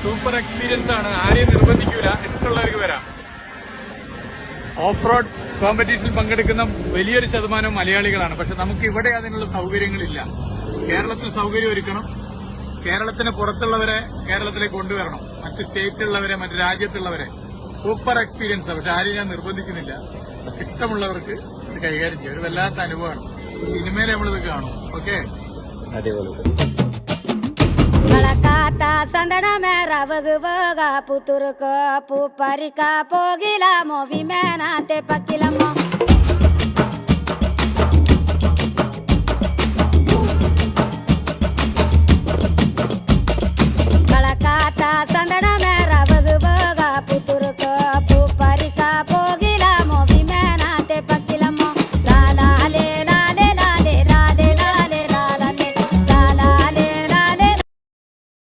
Super experience ആണ്. ആരെയും നിർബന്ധിക്കൂല, ഇഷ്ടമുള്ളവർക്ക് വരാം. ഓഫ് റോഡ് കോമ്പറ്റീഷനിൽ പങ്കെടുക്കുന്ന വലിയൊരു ശതമാനം മലയാളികളാണ്. പക്ഷെ നമുക്ക് ഇവിടെ അതിനുള്ള സൗകര്യങ്ങളില്ല. കേരളത്തിൽ സൗകര്യം ഒരുക്കണം. കേരളത്തിന് പുറത്തുള്ളവരെ കേരളത്തിലേക്ക് കൊണ്ടുവരണം. മറ്റ് സ്റ്റേറ്റിലുള്ളവരെ, മറ്റ് രാജ്യത്തുള്ളവരെ. Super experience. പക്ഷെ ആരെയും ഞാൻ നിർബന്ധിക്കുന്നില്ല. ഇഷ്ടമുള്ളവർക്ക് ഇത് കൈകാര്യം ചെയ്യും. ഒരു വല്ലാത്ത അനുഭവമാണ്. സിനിമയിൽ നമ്മളിത് കാണും. ഓക്കെ, അടിപൊളി. Malakata sandana mera vaga puturko pu parika pogila movimena te pakilamo